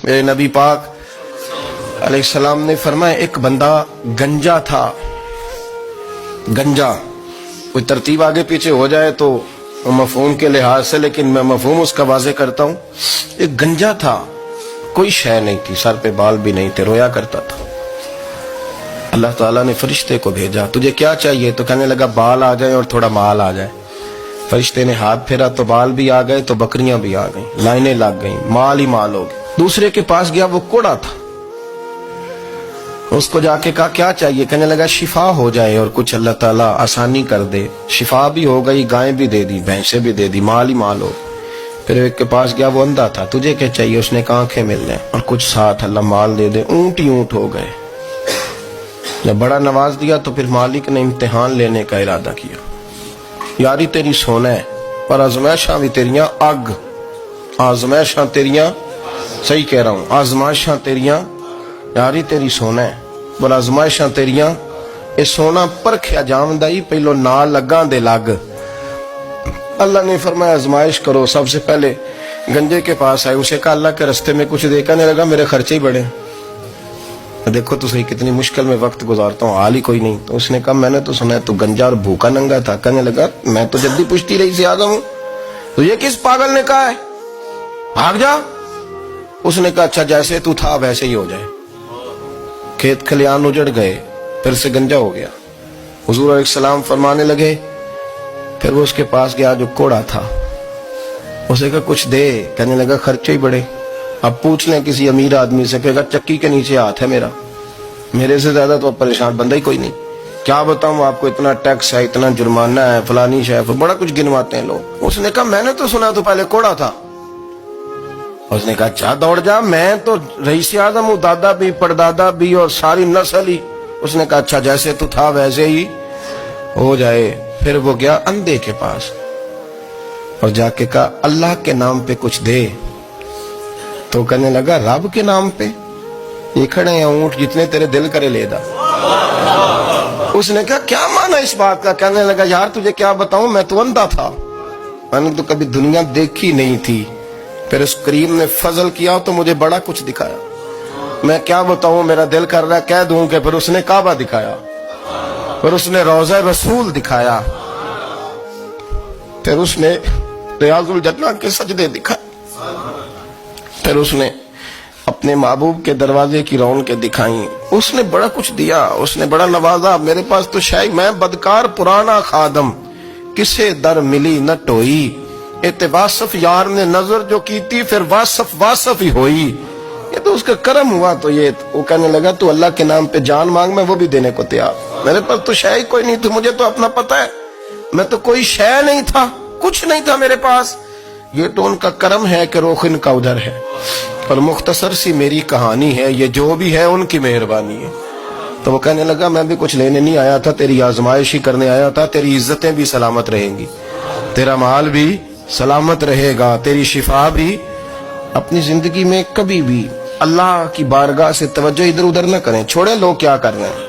میرے نبی پاک علیہ السلام نے فرمایا ایک بندہ گنجا تھا. گنجا کوئی ترتیب آگے پیچھے ہو جائے تو مفہوم کے لحاظ سے، لیکن میں مفہوم اس کا واضح کرتا ہوں. ایک گنجا تھا، کوئی شے نہیں تھی، سر پہ بال بھی نہیں تھے، رویا کرتا تھا. اللہ تعالیٰ نے فرشتے کو بھیجا، تجھے کیا چاہیے؟ تو کہنے لگا بال آ جائیں اور تھوڑا مال آ جائے. فرشتے نے ہاتھ پھیرا تو بال بھی آ گئے تو بکریاں بھی آ گئیں، لائنیں لگ گئیں، مال ہی مال ہو گئے. دوسرے کے پاس گیا، وہ کوڑا تھا. اس کو جا کے کہا کیا چاہیے؟ کہنے لگا شفا ہو جائے اور کچھ اللہ تعالیٰ آسانی کر دے. شفا بھی ہو گئی، گائیں بھی دے دی، بھینسیں بھی دے دی، مال ہی مال ہو. پھر ایک کے پاس گیا، وہ اندھا تھا، تجھے کیا چاہیے؟ اس نے کہا آنکھیں مل جائیں اور کچھ ساتھ اللہ مال دے دے. اونٹ ہی اونٹ ہو گئے. جب بڑا نواز دیا تو پھر مالک نے امتحان لینے کا ارادہ کیا. یاری تیری سونا ہے پر آزمائشاں بھی تیریاں اگ. آزمائشاں تیریاں، صحیح کہہ رہا ہوں، آزمائشاں تیریاں، یاری تیری سونا ہے پر آزمائشاں تیریاں. اے سونا پرکھیا جامدائی پہلو نہ لگاں دے لگ. اللہ نے فرمایا آزمائش کرو. سب سے پہلے گنجے کے پاس آئے، اسے کہا اللہ کے رستے میں کچھ دے. کہنے لگا میرے خرچے ہی بڑے. دیکھو تو صحیح کتنی مشکل میں وقت گزارتا ہوں، حال ہی کوئی نہیں. تو اس نے کہا میں نے تو سنا ہے تو گنجا اور بھوکا ننگا تھا. کہنے لگا میں تو جلدی پوچھتی رہی سے آدم ہوں، تو یہ کس پاگل نے کہا ہے بھاگ جا؟ اس نے کہا اچھا جیسے تو تھا ویسے ہی ہو جائے. کھیت کھلیان اجڑ گئے، پھر سے گنجا ہو گیا. حضور علیہ السلام فرمانے لگے. پھر وہ اس کے پاس گیا جو کوڑا تھا، اسے کہا کچھ دے. کہنے لگا خرچے ہی بڑے. اب پوچھ لیں کسی امیر آدمی سے، کہے گا چکی کے نیچے ہاتھ ہے میرا، میرے سے زیادہ تو پریشان بندہ ہی کوئی نہیں. کیا بتاؤں آپ کو، اتنا ٹیکس ہے، اتنا جرمانہ ہے، فلانی شے، بڑا کچھ گنواتے ہیں لوگ. اس نے کہا میں نے تو سنا تو پہلے کوڑا تھا. اس نے کہا اچھا دوڑ جا، میں تو رئیس اعظم ہوں، دادا بھی پردادا بھی اور ساری نسل ہی. اس نے کہا اچھا جیسے تو تھا ویسے ہی ہو جائے. پھر وہ گیا اندھے کے پاس اور جا کے کہا اللہ کے نام پہ کچھ دے. تو کہنے لگا رب کے نام پہ؟ یہ کھڑے ہیں اونٹ، جتنے تیرے دل کرے لے دا. اس نے کہا کیا معنی اس بات کا؟ کہنے لگا یار تجھے کیا بتاؤں، میں تو اندھا تھا، میں نے تو کبھی دنیا دیکھی نہیں تھی. پھر اس کریم نے فضل کیا تو مجھے بڑا کچھ دکھایا. میں کیا بتاؤں، میرا دل کر رہا ہے کہہ دوں کہ پھر اس نے کعبہ دکھایا، پھر اس نے روضہ رسول دکھایا، پھر اس نے ریاض الجنہ کے سجدے دکھائے، پھر اس نے اپنے محبوب کے دروازے کی رونقیں دکھائیں. اس نے بڑا کچھ دیا، اس نے بڑا نوازا. میرے پاس تو شاید میں بدکار پرانا خادم، کسے در ملی نہ ٹوئی. واصف یار نے نظر جو کی تھی پھر واصف ہی ہوئی. یہ تو اس کا کرم ہوا. تو یہ وہ کہنے لگا تو اللہ کے نام پہ جان مانگ، میں وہ بھی دینے کو تیار. میرے پاس تو شے کوئی نہیں تھی، مجھے تو اپنا پتہ ہے، میں تو کوئی شے نہیں تھا، کچھ نہیں تھا میرے پاس. یہ تو ان کا کرم ہے کہ روخ ان کا ادھر ہے. اور مختصر سی میری کہانی ہے، یہ جو بھی ہے ان کی مہربانی ہے. تو وہ کہنے لگا میں بھی کچھ لینے نہیں آیا تھا، تیری آزمائش ہی کرنے آیا تھا. تیری عزتیں بھی سلامت رہیں گی، تیرا مال بھی سلامت رہے گا، تیری شفا بھی. اپنی زندگی میں کبھی بھی اللہ کی بارگاہ سے توجہ ادھر ادھر نہ کریں، چھوڑیں لوگ کیا کر رہے ہیں.